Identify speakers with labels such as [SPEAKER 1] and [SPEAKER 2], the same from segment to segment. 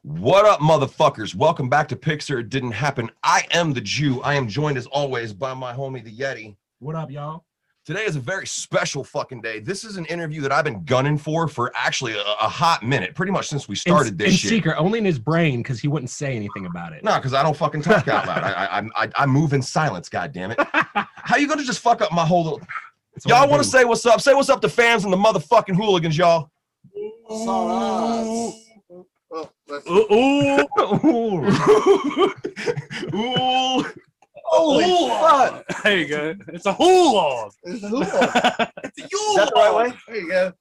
[SPEAKER 1] What up, motherfuckers? Welcome back to Pics or It Didn't Happen. I am the Jew. I am joined as always by my homie, the Yeti.
[SPEAKER 2] What up, y'all?
[SPEAKER 1] Today is a very special fucking day. This is an interview that I've been gunning for actually a hot minute, pretty much since we started this shit.
[SPEAKER 2] In secret, only in his brain, because he wouldn't say anything about it.
[SPEAKER 1] No, because I don't fucking talk out loud. I move in silence, goddammit. How you gonna just fuck up my whole little... Y'all want to say what's up? Say what's up to fans and the motherfucking hooligans, y'all.
[SPEAKER 3] Oh,
[SPEAKER 1] Ooh.
[SPEAKER 3] holy fuck!
[SPEAKER 4] There you go. It's a Hool.
[SPEAKER 3] It's a Hool.
[SPEAKER 4] It's a
[SPEAKER 3] Is that the right way? There you go.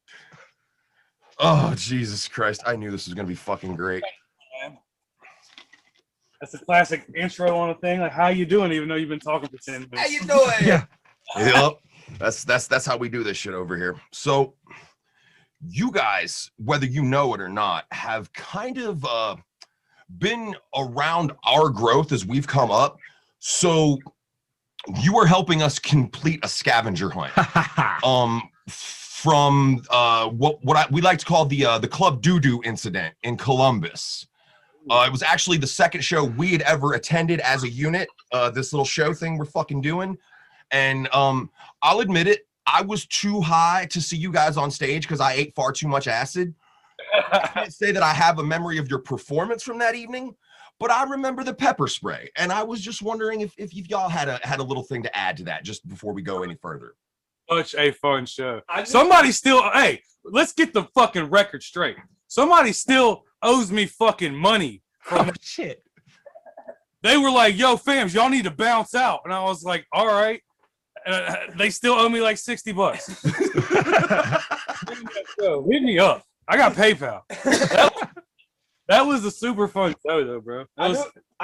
[SPEAKER 1] Oh, Jesus Christ. I knew this was going to be fucking great.
[SPEAKER 4] That's a classic intro on a thing. Like, how you doing? Even though you've been talking for 10 minutes.
[SPEAKER 3] How you doing?
[SPEAKER 2] Yeah.
[SPEAKER 1] Yep. That's how we do this shit over here. So you guys, whether you know it or not, have kind of been around our growth as we've come up. So you are helping us complete a scavenger hunt. From what we like to call the Club Doo-Doo incident in Columbus. It was actually the second show we had ever attended as a unit. This little show thing we're fucking doing. And I'll admit it, I was too high to see you guys on stage because I ate far too much acid. I can't say that I have a memory of your performance from that evening, but I remember the pepper spray. And I was just wondering if y'all had a little thing to add to that just before we go any further.
[SPEAKER 4] Such a fun show. Somebody still, hey, let's get the fucking record straight. Somebody still owes me fucking money.
[SPEAKER 2] Oh, shit.
[SPEAKER 4] They were like, yo, fams, y'all need to bounce out. And I was like, all right. They still owe me like $60. Hit me up. I got PayPal. That was a super fun show, though, bro.
[SPEAKER 3] I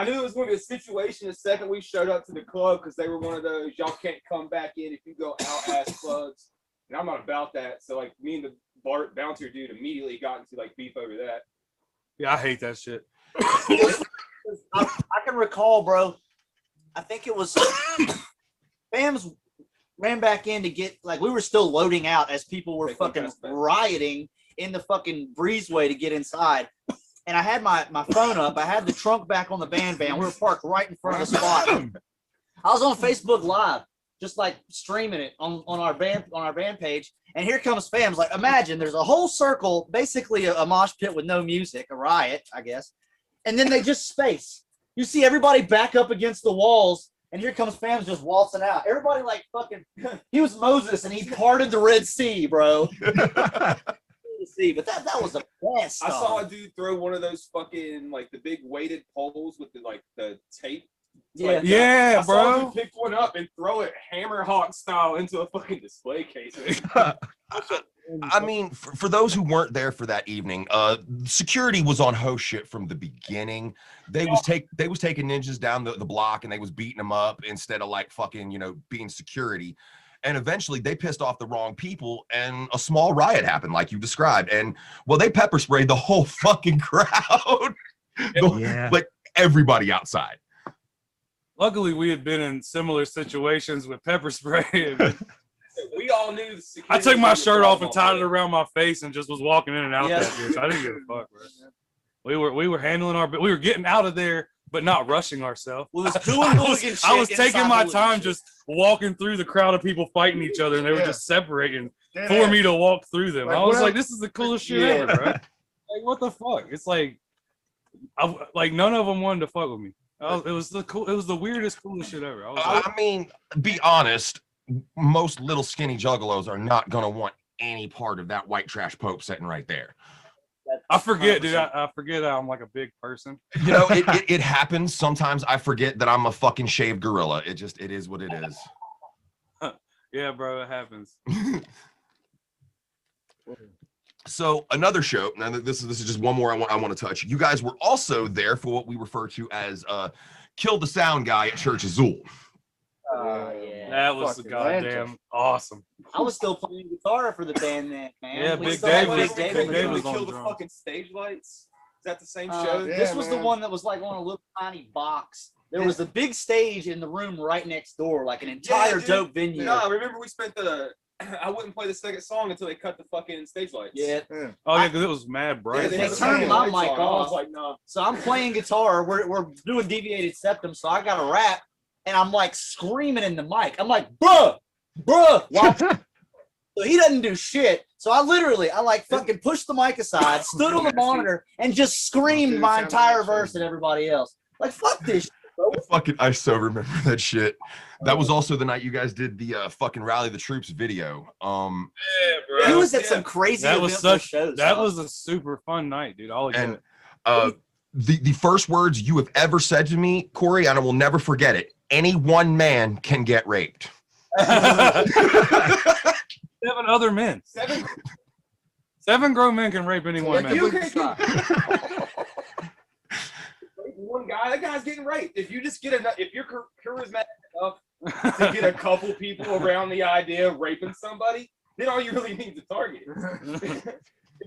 [SPEAKER 3] knew it was going to be a situation the second we showed up to the club because they were one of those, y'all can't come back in if you go out ass clubs. And I'm not about that. So, like, me and the bouncer dude immediately got into, like, beef over that.
[SPEAKER 4] Yeah, I hate that shit.
[SPEAKER 5] I can recall, bro. I think it was FamZ ran back in to get, like, we were still loading out as people were fucking rioting in the fucking breezeway to get inside. And I had my phone up. I had the trunk back on the van. We were parked right in front of the spot. I was on Facebook Live, just like streaming it on our band page. And here comes FamZ. Like, imagine there's a whole circle, basically a mosh pit with no music, a riot, I guess. And then they just space. You see everybody back up against the walls, and here comes FamZ just waltzing out. Everybody like fucking, he was Moses, and he parted the Red Sea, bro. But that was the best.
[SPEAKER 3] I saw a dude throw one of those fucking, like, the big weighted poles with the tape.
[SPEAKER 5] Yeah,
[SPEAKER 3] like,
[SPEAKER 4] yeah,
[SPEAKER 3] I saw
[SPEAKER 4] bro.
[SPEAKER 3] him pick one up and throw it hammer hawk style into a fucking display case.
[SPEAKER 1] I mean, for those who weren't there for that evening, security was on host shit from the beginning. They was taking ninjas down the block and they was beating them up instead of like fucking, being security. And eventually they pissed off the wrong people and a small riot happened like you described. And well, they pepper sprayed the whole fucking crowd.
[SPEAKER 2] Yeah.
[SPEAKER 1] Like everybody outside.
[SPEAKER 4] Luckily, we had been in similar situations with pepper spray.
[SPEAKER 3] We all knew.
[SPEAKER 4] I took my shirt off and tied it around my face and just was walking in and out that bitch. I didn't give a fuck, bro. We were handling we were getting out of there, but not rushing ourselves.
[SPEAKER 5] Well, I
[SPEAKER 4] was taking my time just walking through the crowd of people fighting each other, and they were just separating for me to walk through them. I was like, this is the coolest shit ever, bro. Like, what the fuck? It's like none of them wanted to fuck with me. It was the weirdest, coolest shit ever.
[SPEAKER 1] I mean, be honest, most little skinny juggalos are not gonna want any part of that white trash pope sitting right there.
[SPEAKER 4] I forget, dude. I forget that I'm like a big person.
[SPEAKER 1] It happens. Sometimes I forget that I'm a fucking shaved gorilla. It is what it is.
[SPEAKER 4] Yeah, bro, it happens.
[SPEAKER 1] So another show. Now this is just one more I want to touch. You guys were also there for what we refer to as Kill the Sound Guy at Church Azul.
[SPEAKER 5] Yeah.
[SPEAKER 4] That was goddamn awesome.
[SPEAKER 5] I was still playing guitar for the band then, man.
[SPEAKER 4] Yeah,
[SPEAKER 5] We
[SPEAKER 4] Big
[SPEAKER 5] still had
[SPEAKER 4] Dave
[SPEAKER 5] Big Dave
[SPEAKER 4] was
[SPEAKER 3] Kill
[SPEAKER 4] on
[SPEAKER 3] the
[SPEAKER 4] drums.
[SPEAKER 3] fucking stage lights. Is that the same show?
[SPEAKER 5] This was the one that was like on a little tiny box. There was a big stage in the room right next door, like an entire
[SPEAKER 3] dude.
[SPEAKER 5] dope venue.
[SPEAKER 3] No, I remember we spent the I wouldn't play the second song until they cut the fucking stage lights.
[SPEAKER 5] Yeah.
[SPEAKER 4] Oh yeah, because it was mad bright.
[SPEAKER 3] they
[SPEAKER 5] They
[SPEAKER 3] had the
[SPEAKER 5] turned
[SPEAKER 3] fucking
[SPEAKER 5] my
[SPEAKER 3] lights
[SPEAKER 5] mic
[SPEAKER 3] on. I was
[SPEAKER 5] off.
[SPEAKER 3] like, nah.
[SPEAKER 5] So I'm playing guitar. We're doing deviated septum. So I got a rap, and I'm like screaming in the mic. I'm like, bruh. While so he doesn't do shit. So I like fucking pushed the mic aside, stood on the monitor, and just screamed my entire verse at everybody else. Like, fuck this shit, bro.
[SPEAKER 1] I so remember that shit. That was also the night you guys did the fucking Rally the Troops video.
[SPEAKER 4] Yeah, bro.
[SPEAKER 5] He was at some crazy
[SPEAKER 4] That was
[SPEAKER 5] eventful
[SPEAKER 4] such.
[SPEAKER 5] shows.
[SPEAKER 4] That
[SPEAKER 5] huh?
[SPEAKER 4] was a super fun night, dude. I'll admit
[SPEAKER 1] And
[SPEAKER 4] it.
[SPEAKER 1] the first words you have ever said to me, Corey, and I will never forget it. Any one man can get raped.
[SPEAKER 4] 7 other men. 7 grown men can rape any one
[SPEAKER 3] If you
[SPEAKER 4] man.
[SPEAKER 3] can one guy, that guy's getting raped. If you just get enough, if you're charismatic enough to get a couple people around the idea of raping somebody, then all you really need to target. If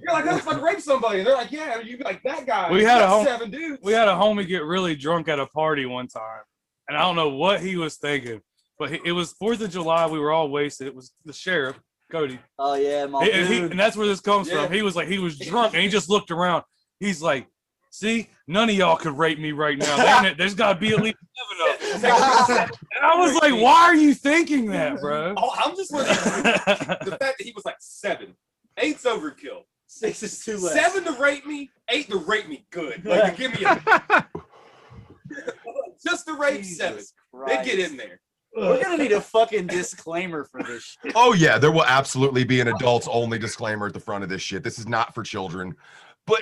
[SPEAKER 3] you're like, let's fucking rape somebody, and they're like, yeah, you be like that guy.
[SPEAKER 4] We had
[SPEAKER 3] got
[SPEAKER 4] a
[SPEAKER 3] 7 dudes.
[SPEAKER 4] We had a homie get really drunk at a party one time, and I don't know what he was thinking, but it was 4th of July. We were all wasted. It was the sheriff, Cody.
[SPEAKER 5] Oh yeah, my dude.
[SPEAKER 4] And that's where this comes
[SPEAKER 3] Yeah.
[SPEAKER 4] from. He was drunk, and he just looked around. He's like, see, none of y'all could rape me right now. There's got to be at least 7 of them. And I was like, why are you thinking that, bro?
[SPEAKER 3] Oh, I'm just looking at the fact that he was like 7. 8's overkill.
[SPEAKER 5] 6 is too late.
[SPEAKER 3] 7 to rape me, 8 to rape me good. Like, give me a just to rape 7. They get in there.
[SPEAKER 5] We're gonna need a fucking disclaimer for this shit.
[SPEAKER 1] Oh yeah, there will absolutely be an adults only disclaimer at the front of this shit. This is not for children. But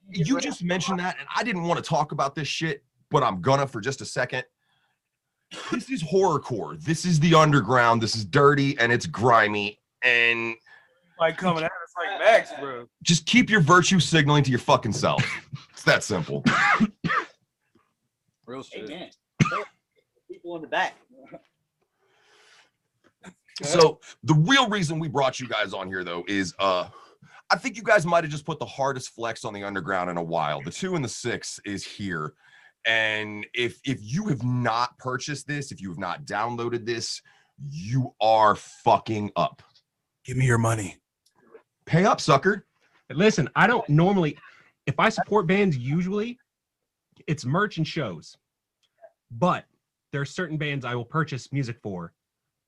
[SPEAKER 1] you just mentioned that, and I didn't want to talk about this shit, but I'm gonna for just a second. This is horrorcore. This is the underground. This is dirty and it's grimy. And
[SPEAKER 4] Like coming at us like Max, bro.
[SPEAKER 1] just keep your virtue signaling to your fucking self. It's that simple.
[SPEAKER 4] Real shit.
[SPEAKER 5] Amen. People in the back.
[SPEAKER 1] So the real reason we brought you guys on here though is I think you guys might have just put the hardest flex on the underground in a while. The 2 and the 6 is here. And if you have not purchased this, if you have not downloaded this, you are fucking up.
[SPEAKER 4] Give me your money.
[SPEAKER 1] Pay up, sucker.
[SPEAKER 2] Listen, I don't normally, if I support bands, usually it's merch and shows. But there are certain bands I will purchase music for.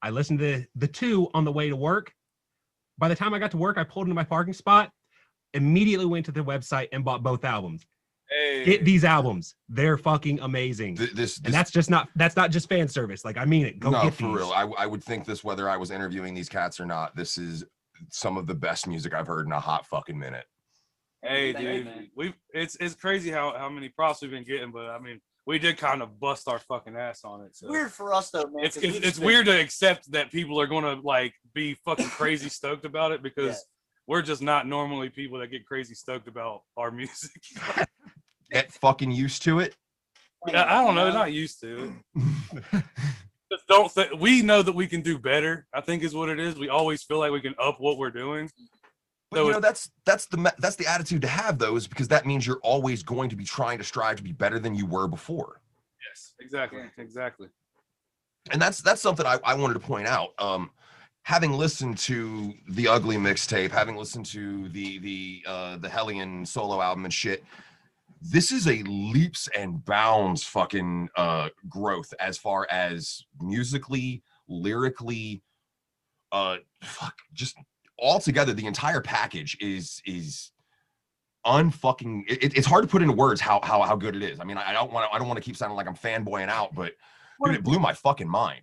[SPEAKER 2] I listened to the 2 on the way to work. By the time I got to work, I pulled into my parking spot, immediately went to the website and bought both albums.
[SPEAKER 4] Hey.
[SPEAKER 2] Get these albums. They're fucking amazing.
[SPEAKER 1] This
[SPEAKER 2] And that's not just fan service. Like, I mean it. Go
[SPEAKER 1] no,
[SPEAKER 2] get
[SPEAKER 1] for
[SPEAKER 2] these.
[SPEAKER 1] real. I would think this whether I was interviewing these cats or not. This is some of the best music I've heard in a hot fucking minute.
[SPEAKER 4] Hey,
[SPEAKER 5] Thank you,
[SPEAKER 4] dude,
[SPEAKER 5] man.
[SPEAKER 4] it's crazy how many props we've been getting, but I mean, we did kind of bust our fucking ass on it.
[SPEAKER 5] It's
[SPEAKER 4] So.
[SPEAKER 5] weird for us though, man.
[SPEAKER 4] It's
[SPEAKER 5] 'cause we
[SPEAKER 4] it's,
[SPEAKER 5] just
[SPEAKER 4] it's
[SPEAKER 5] been-
[SPEAKER 4] weird to accept that people are gonna like be fucking crazy stoked about it because
[SPEAKER 5] Yeah.
[SPEAKER 4] we're just not normally people that get crazy stoked about our music.
[SPEAKER 1] Get fucking used to it.
[SPEAKER 4] I don't know, not used to it. Just don't think we know that we can do better. I think is what it is. We always feel like we can up what we're doing.
[SPEAKER 1] But
[SPEAKER 4] So
[SPEAKER 1] you know, that's the attitude to have though, is because that means you're always going to be trying to strive to be better than you were before.
[SPEAKER 4] Yes, exactly.
[SPEAKER 1] And that's something I wanted to point out. Having listened to the Ugly mixtape, having listened to the Hellion solo album and shit, this is a leaps and bounds fucking growth as far as musically, lyrically, just altogether. The entire package is unfucking. It's hard to put into words how good it is. I mean, I don't want to keep sounding like I'm fanboying out, but dude, it blew my fucking mind.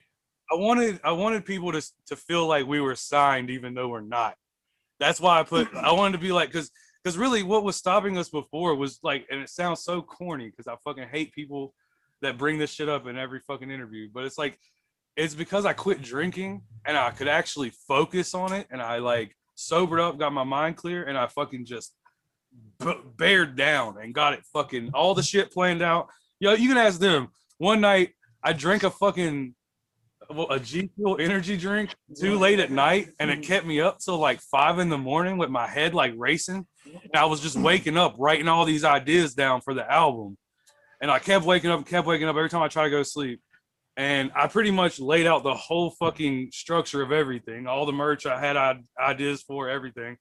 [SPEAKER 4] I wanted people to feel like we were signed even though we're not. That's why I wanted to be like, because really what was stopping us before was like, and it sounds so corny because I fucking hate people that bring this shit up in every fucking interview, but it's like, it's because I quit drinking and I could actually focus on it, and I like sobered up, got my mind clear, and I fucking just bared down and got it fucking all the shit planned out. Yo, you can ask them. One night I drank a G Fuel energy drink too late at night, and it kept me up till like 5 a.m. with my head like racing. And I was just waking up, writing all these ideas down for the album. And I kept waking up every time I try to go to sleep. And I pretty much laid out the whole fucking structure of everything, all the merch I had ideas for, everything,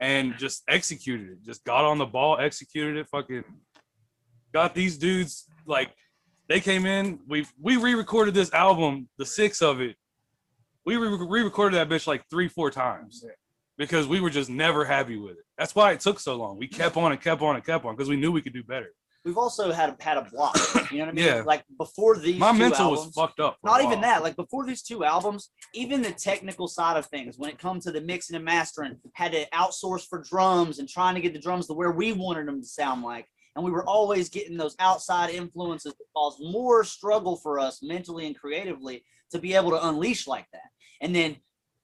[SPEAKER 4] and just executed it. Just got on the ball, executed it, fucking got these dudes, like, they came in, we re-recorded this album, the 6 of it. We re-recorded that bitch like 3-4 times because we were just never happy with it. That's why it took so long. We kept on and kept on and kept on because we knew we could do better.
[SPEAKER 5] We've also had a block, you know what I mean?
[SPEAKER 4] Yeah.
[SPEAKER 5] Like before these
[SPEAKER 4] My
[SPEAKER 5] two
[SPEAKER 4] mental
[SPEAKER 5] albums,
[SPEAKER 4] was fucked up.
[SPEAKER 5] not even that. Like before these 2 albums, even the technical side of things, when it comes to the mixing and mastering, had to outsource for drums and trying to get the drums to where we wanted them to sound like. And we were always getting those outside influences that caused more struggle for us mentally and creatively to be able to unleash like that. And then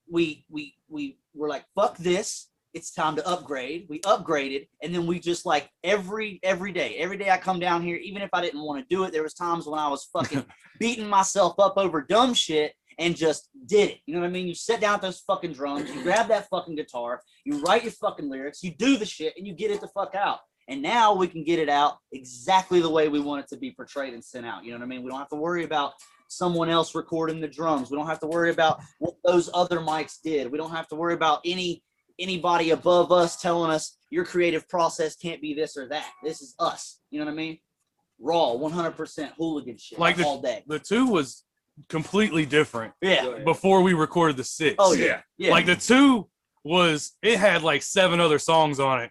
[SPEAKER 5] we were like, fuck this. It's time to upgrade. We upgraded, and then we just like every day I come down here, even if I didn't want to do it, there was times when I was fucking beating myself up over dumb shit and just did it. You know what I mean? You sit down with those fucking drums, you grab that fucking guitar, you write your fucking lyrics, you do the shit, and you get it the fuck out. And now we can get it out exactly the way we want it to be portrayed and sent out. You know what I mean? We don't have to worry about someone else recording the drums. We don't have to worry about what those other mics did. We don't have to worry about anybody above us telling us your creative process can't be this or that. This is us. You know what I mean? Raw, 100% hooligan shit,
[SPEAKER 4] like
[SPEAKER 5] all day.
[SPEAKER 4] The 2 was completely different.
[SPEAKER 5] Yeah.
[SPEAKER 4] Before we recorded the 6.
[SPEAKER 5] Oh yeah. Yeah.
[SPEAKER 4] Like the 2 it had like 7 other songs on it.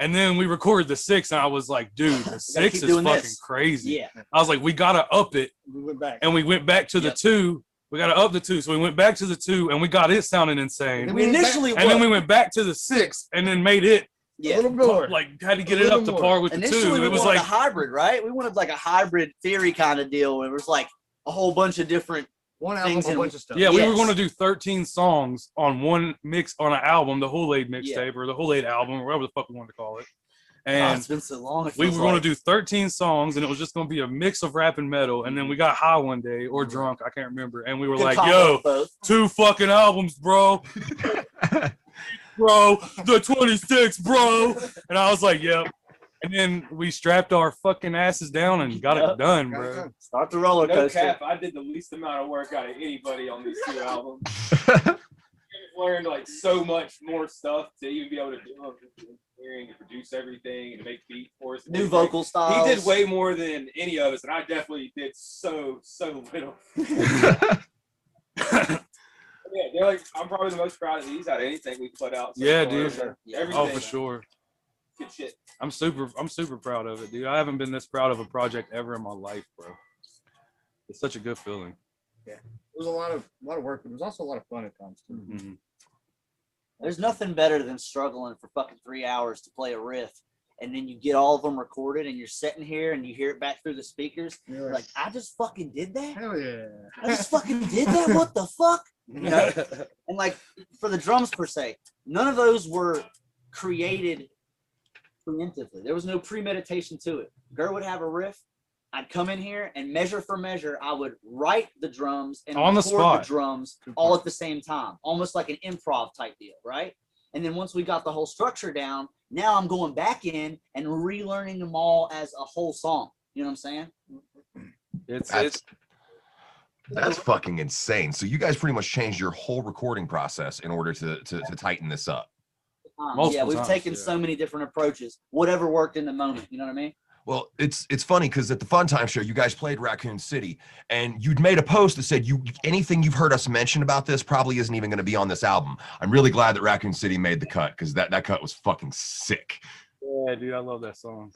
[SPEAKER 4] And then we recorded the 6 and I was like, dude, the 6 is fucking crazy.
[SPEAKER 5] Yeah.
[SPEAKER 4] I was like, we gotta up it.
[SPEAKER 5] We went back.
[SPEAKER 4] And we went back to the 2. We gotta up the 2. So we went back to the 2 and we got it sounding insane.
[SPEAKER 5] And we initially
[SPEAKER 4] and then we went back to the 6 and then made it
[SPEAKER 5] a
[SPEAKER 6] little more.
[SPEAKER 4] Like had to get it up to par with the 2.
[SPEAKER 5] Initially,
[SPEAKER 4] It was
[SPEAKER 5] wanted
[SPEAKER 4] like
[SPEAKER 5] a hybrid, right? We wanted like a hybrid theory kind of deal. It was like a whole bunch of different
[SPEAKER 6] one album,
[SPEAKER 5] things
[SPEAKER 6] a
[SPEAKER 5] in-
[SPEAKER 6] bunch of stuff.
[SPEAKER 4] yeah, we were
[SPEAKER 5] Yes.
[SPEAKER 4] going to do 13 songs on one mix on an album, the Hool-Aid mixtape or the Hool-Aid album, or whatever the fuck we wanted to call it. And
[SPEAKER 5] it's been so long.
[SPEAKER 4] we were going to do 13 songs, and it was just going to be a mix of rap and metal. And then we got high one day or drunk, I can't remember, and we were like, "Yo, 2 fucking albums, bro, bro, the 26, bro." And I was like, "Yep." And then we strapped our fucking asses down and got it done, bro.
[SPEAKER 5] Start the roller
[SPEAKER 3] No
[SPEAKER 5] coaster.
[SPEAKER 3] cap, I did the least amount of work out of anybody on these 2 albums. I've learned like so much more stuff to even be able to do engineering and produce everything and to make beats for us.
[SPEAKER 5] New vocal styles.
[SPEAKER 3] He did way more than any of us, and I definitely did so little. Yeah, they're like, I'm probably the most proud of these out of anything we put out. So
[SPEAKER 4] Yeah,
[SPEAKER 3] far.
[SPEAKER 4] dude.
[SPEAKER 3] Everything.
[SPEAKER 4] Oh, for sure.
[SPEAKER 3] Good shit.
[SPEAKER 4] I'm super proud of it, dude. I haven't been this proud of a project ever in my life, bro. It's such a good feeling.
[SPEAKER 6] Yeah, it was a lot of work, but it was also a lot of fun at times too.
[SPEAKER 4] Mm-hmm.
[SPEAKER 5] There's nothing better than struggling for fucking 3 hours to play a riff, and then you get all of them recorded, and you're sitting here and you hear it back through the speakers. You're like, I just fucking did that.
[SPEAKER 6] Hell yeah!
[SPEAKER 5] I just fucking did that. What the fuck? You know? And like for the drums per se, none of those were created preemptively. There was no premeditation to it. Gur would have a riff. I'd come in here and measure for measure, I would write the drums and
[SPEAKER 4] on the
[SPEAKER 5] record
[SPEAKER 4] spot.
[SPEAKER 5] the drums all at the same time, almost like an improv type deal, right? And then once we got the whole structure down, now I'm going back in and relearning them all as a whole song. You know what I'm saying?
[SPEAKER 1] That's fucking insane. So you guys pretty much changed your whole recording process in order to tighten this up.
[SPEAKER 5] Yeah, we've taken so many different approaches. Whatever worked in the moment. You know what I mean?
[SPEAKER 1] Well, it's funny because at the Fun Time show, you guys played Raccoon City, and you'd made a post that said anything you've heard us mention about this probably isn't even going to be on this album. I'm really glad that Raccoon City made the cut because that cut was fucking sick.
[SPEAKER 4] Yeah, dude, I love that song.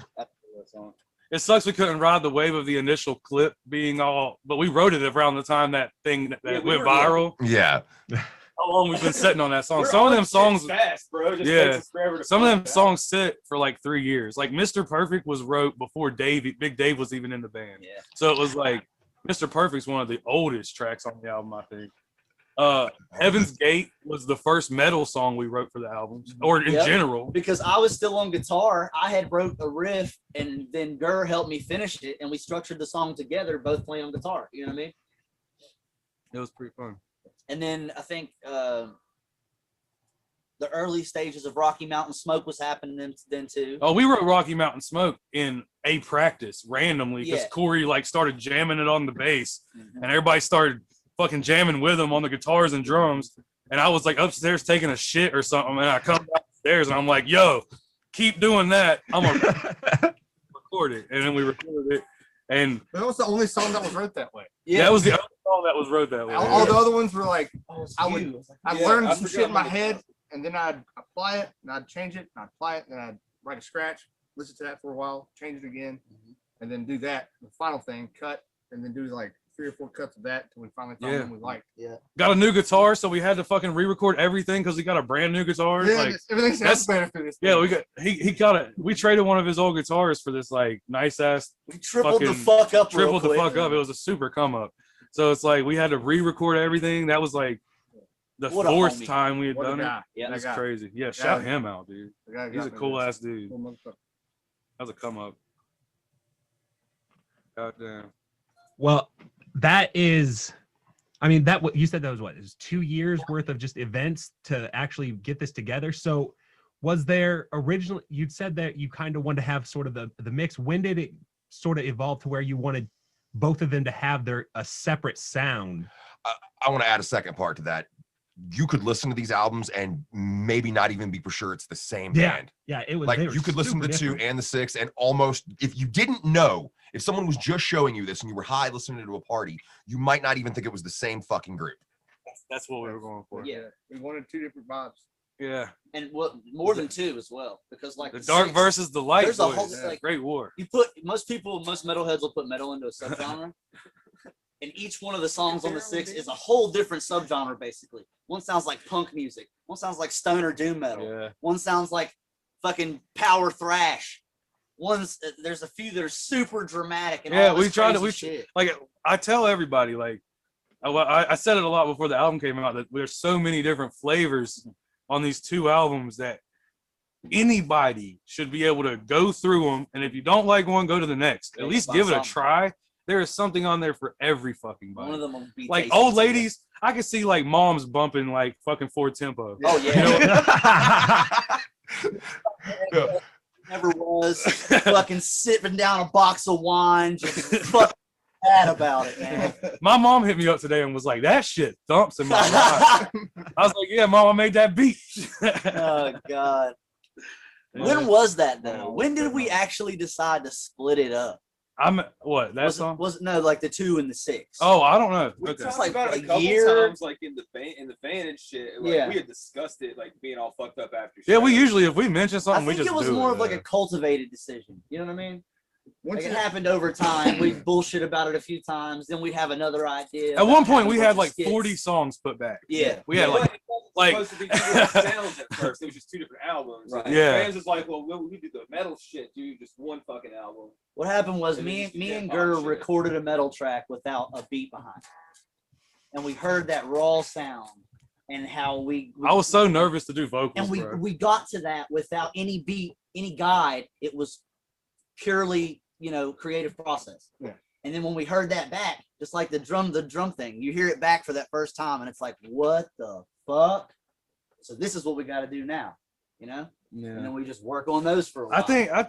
[SPEAKER 4] It sucks we couldn't ride the wave of the initial clip being all, but we wrote it around the time that thing that went viral.
[SPEAKER 1] Yeah.
[SPEAKER 4] How long we've been sitting on that song? Some of them songs,
[SPEAKER 3] fast, bro. Just
[SPEAKER 4] yeah.
[SPEAKER 3] takes us forever to
[SPEAKER 4] Some of
[SPEAKER 3] find
[SPEAKER 4] them
[SPEAKER 3] out.
[SPEAKER 4] songs sit for like 3 years. Like Mr. Perfect was wrote before Big Dave was even in the band.
[SPEAKER 5] Yeah.
[SPEAKER 4] So it was like Mr. Perfect's one of the oldest tracks on the album, I think. Heaven's Gate was the first metal song we wrote for the albums, or in general.
[SPEAKER 5] Because I was still on guitar, I had wrote a riff, and then Gur helped me finish it, and we structured the song together, both playing on guitar. You know what I mean?
[SPEAKER 4] It was pretty fun.
[SPEAKER 5] And then I think the early stages of Rocky Mountain Smoke was happening then too.
[SPEAKER 4] Oh, we wrote Rocky Mountain Smoke in a practice randomly because
[SPEAKER 5] Yeah.
[SPEAKER 4] Corey like started jamming it on the bass, and everybody started fucking jamming with him on the guitars and drums. And I was like upstairs taking a shit or something, and I come downstairs and I'm like, "Yo, keep doing that. I'm gonna record it." And then we recorded it, and
[SPEAKER 6] That was the only song that was wrote that way.
[SPEAKER 5] Yeah,
[SPEAKER 4] that was the only song that was wrote that way.
[SPEAKER 6] All the other ones were like, I'd
[SPEAKER 3] Yeah,
[SPEAKER 6] learn
[SPEAKER 3] I
[SPEAKER 6] some
[SPEAKER 3] forgot
[SPEAKER 6] shit in my
[SPEAKER 3] about
[SPEAKER 6] head,
[SPEAKER 3] that.
[SPEAKER 6] and then I'd apply it, and I'd change it, and I'd apply it, and then I'd write a scratch, listen to that for a while, change it again, and then do that. The final thing, cut, and then do like 3 or 4 cuts of that until we finally found
[SPEAKER 4] Yeah.
[SPEAKER 6] one we liked.
[SPEAKER 4] Got a new guitar, so we had to fucking re-record everything because we got a brand new guitar.
[SPEAKER 6] Yeah,
[SPEAKER 4] Like,
[SPEAKER 6] everything sounds
[SPEAKER 4] that's-
[SPEAKER 6] better through this.
[SPEAKER 4] yeah,
[SPEAKER 6] thing.
[SPEAKER 4] we got he got it. We traded one of his old guitars for this like nice ass
[SPEAKER 5] we tripled the
[SPEAKER 4] fucking
[SPEAKER 5] fuck up. real
[SPEAKER 4] tripled the
[SPEAKER 5] quick.
[SPEAKER 4] fuck up. It was a super come up. So it's like we had to re-record everything. That was like the
[SPEAKER 5] What a
[SPEAKER 4] 4th
[SPEAKER 5] homie.
[SPEAKER 4] time we had
[SPEAKER 6] What a
[SPEAKER 4] done it.
[SPEAKER 6] guy.
[SPEAKER 5] Yeah,
[SPEAKER 4] That's
[SPEAKER 6] That guy.
[SPEAKER 4] crazy. Yeah, shout
[SPEAKER 6] Yeah.
[SPEAKER 4] him out, dude.
[SPEAKER 6] The guy
[SPEAKER 4] He's a
[SPEAKER 6] got me
[SPEAKER 4] cool
[SPEAKER 6] this.
[SPEAKER 4] ass dude.
[SPEAKER 6] Cool motherfucker.
[SPEAKER 4] That was a come up. Goddamn.
[SPEAKER 2] Well, that is, I mean, that what you said that was what is 2 years worth of just events to actually get this together. So was there originally, you'd said that you kind of wanted to have sort of the mix. When did it sort of evolve to where you wanted both of them to have a separate sound?
[SPEAKER 1] I want to add a second part to that. You could listen to these albums and maybe not even be for sure it's the same band.
[SPEAKER 2] Yeah, it was
[SPEAKER 1] Like
[SPEAKER 2] they were
[SPEAKER 1] you could listen to
[SPEAKER 2] super
[SPEAKER 1] the 2
[SPEAKER 2] different.
[SPEAKER 1] and the 6 and almost, if you didn't know, if someone was just showing you this and you were high listening to a party, you might not even think it was the same fucking group.
[SPEAKER 4] That's what we were going for.
[SPEAKER 5] Yeah.
[SPEAKER 6] We wanted 2 different vibes.
[SPEAKER 4] Yeah.
[SPEAKER 5] and what more than 2 as well, because like
[SPEAKER 4] The dark
[SPEAKER 5] six-
[SPEAKER 4] versus the light.
[SPEAKER 5] There's a
[SPEAKER 4] boys.
[SPEAKER 5] whole
[SPEAKER 6] Yeah.
[SPEAKER 5] like
[SPEAKER 4] Great war.
[SPEAKER 5] you put most metalheads will put metal into a subgenre. And each one of the songs on the 6 is a whole different subgenre, basically. One sounds like punk music. One sounds like stoner doom metal.
[SPEAKER 4] Yeah.
[SPEAKER 5] One sounds like fucking power thrash. There's a few that are super dramatic and
[SPEAKER 4] Yeah,
[SPEAKER 5] all
[SPEAKER 4] we
[SPEAKER 5] this
[SPEAKER 4] tried to-
[SPEAKER 5] crazy shit.
[SPEAKER 4] Like I tell everybody, like I said it a lot before the album came out, that there's so many different flavors on these 2 albums that anybody should be able to go through them. And if you don't like one, go to the next. At
[SPEAKER 5] Yeah,
[SPEAKER 4] least
[SPEAKER 5] buy
[SPEAKER 4] give it a
[SPEAKER 5] something.
[SPEAKER 4] try. There is something on there for every fucking
[SPEAKER 5] One
[SPEAKER 4] body.
[SPEAKER 5] of them will be
[SPEAKER 4] Like
[SPEAKER 5] tasty
[SPEAKER 4] old
[SPEAKER 5] too.
[SPEAKER 4] ladies, I can see like moms bumping like fucking Ford Tempo.
[SPEAKER 5] Oh yeah.
[SPEAKER 1] Yeah.
[SPEAKER 5] Never was fucking sipping down a box of wine, just fucking mad about it, man.
[SPEAKER 4] My mom hit me up today and was like, "That shit thumps in my life." I was like, "Yeah, mom, I made that beat."
[SPEAKER 5] Oh god. When was that though? When did we actually decide to split it up?
[SPEAKER 4] I'm what that
[SPEAKER 5] was
[SPEAKER 4] song?
[SPEAKER 5] it no like the 2 and the 6?
[SPEAKER 4] Oh, I don't know.
[SPEAKER 3] We
[SPEAKER 4] Okay.
[SPEAKER 3] talked
[SPEAKER 5] like
[SPEAKER 3] about it
[SPEAKER 5] a
[SPEAKER 3] a couple
[SPEAKER 5] year.
[SPEAKER 3] times, like in the van and shit. Like,
[SPEAKER 5] Yeah.
[SPEAKER 3] we had discussed it, like being all fucked up after.
[SPEAKER 4] Yeah, we
[SPEAKER 3] shows.
[SPEAKER 4] usually if we mention
[SPEAKER 5] I
[SPEAKER 4] something, we
[SPEAKER 5] think
[SPEAKER 4] just
[SPEAKER 5] it was
[SPEAKER 4] do
[SPEAKER 5] more of like
[SPEAKER 4] yeah.
[SPEAKER 5] a cultivated decision. You know what I mean?
[SPEAKER 6] Once
[SPEAKER 5] Like it
[SPEAKER 6] you-
[SPEAKER 5] happened over time. We'd bullshit about it a few times, then we'd have another idea.
[SPEAKER 4] At one
[SPEAKER 5] about
[SPEAKER 4] point,
[SPEAKER 5] having
[SPEAKER 4] we
[SPEAKER 5] a
[SPEAKER 4] had
[SPEAKER 5] bunch
[SPEAKER 4] like
[SPEAKER 5] of skits.
[SPEAKER 4] 40 songs put back.
[SPEAKER 5] Yeah.
[SPEAKER 4] We had
[SPEAKER 3] But
[SPEAKER 4] like
[SPEAKER 3] it wasn't
[SPEAKER 4] like-
[SPEAKER 3] supposed to be 2 different sounds at first. It was just 2 different albums.
[SPEAKER 5] Right.
[SPEAKER 3] And
[SPEAKER 4] Yeah.
[SPEAKER 3] Fans was like, well, we did the metal shit, dude. Just 1 fucking album.
[SPEAKER 5] What happened was
[SPEAKER 3] And
[SPEAKER 5] me
[SPEAKER 3] then you
[SPEAKER 5] and
[SPEAKER 3] did
[SPEAKER 5] Gur
[SPEAKER 3] pop shit.
[SPEAKER 5] recorded a metal track without a beat behind it. And we heard that raw sound and how we
[SPEAKER 4] I was so nervous to do vocals,
[SPEAKER 5] and we
[SPEAKER 4] bro.
[SPEAKER 5] we got to that without any beat, any guide. It was purely, creative process.
[SPEAKER 6] Yeah.
[SPEAKER 5] And then when we heard that back, just like the drum thing, you hear it back for that first time, and it's like, what the fuck? So this is what we got to do now, And then we just work on those for a while.
[SPEAKER 4] I think I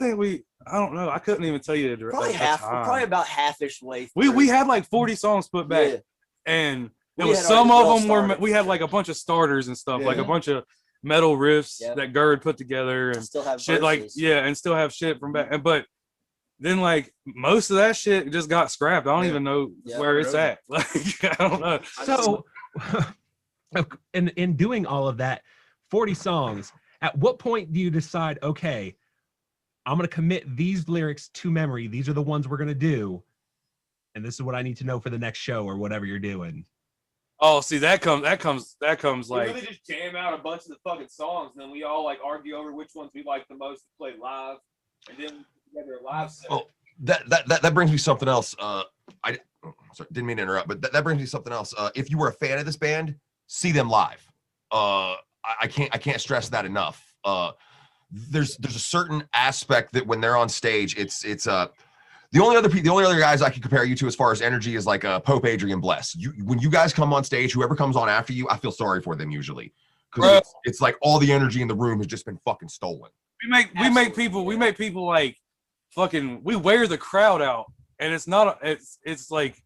[SPEAKER 4] don't know. I couldn't even tell you the
[SPEAKER 5] probably probably about half-ish way.
[SPEAKER 4] we
[SPEAKER 5] through.
[SPEAKER 4] had like 40 songs put back,
[SPEAKER 5] Yeah.
[SPEAKER 4] and
[SPEAKER 5] We
[SPEAKER 4] it was
[SPEAKER 5] had
[SPEAKER 4] some
[SPEAKER 5] already
[SPEAKER 4] of
[SPEAKER 5] well
[SPEAKER 4] them were
[SPEAKER 5] started.
[SPEAKER 4] we had like a bunch of starters and stuff, like
[SPEAKER 6] Yeah.
[SPEAKER 4] a bunch of metal riffs
[SPEAKER 5] Yep.
[SPEAKER 4] that Gerd put together and
[SPEAKER 5] Still have
[SPEAKER 4] shit like
[SPEAKER 5] verses.
[SPEAKER 4] and still have shit from back. But then like most of that shit just got scrapped. I don't
[SPEAKER 6] Yeah.
[SPEAKER 4] even know
[SPEAKER 5] Yeah,
[SPEAKER 4] where it's
[SPEAKER 6] really.
[SPEAKER 4] at. Like I don't know.
[SPEAKER 2] So, in doing all of that, 40 songs, at what point do you decide, okay, I'm going to commit these lyrics to memory. These are the ones we're going to do. And this is what I need to know for the next show or whatever you're doing.
[SPEAKER 4] Oh, see that comes
[SPEAKER 3] We
[SPEAKER 4] like
[SPEAKER 3] really just jam out a bunch of the fucking songs, and then we all like argue over which ones we like the most to play live, and then we together a live set.
[SPEAKER 1] Oh, that brings me something else. Sorry, didn't mean to interrupt, but that brings me something else. If you were a fan of this band, see them live. I can't stress that enough. There's a certain aspect that when they're on stage, it's the only other guys I can compare you to as far as energy is like Pope Adrian Bless. When you guys come on stage, whoever comes on after you, I feel sorry for them usually. because it's like all the energy in the room has just been fucking stolen.
[SPEAKER 4] We make people like fucking. We wear the crowd out, and it's not. It's like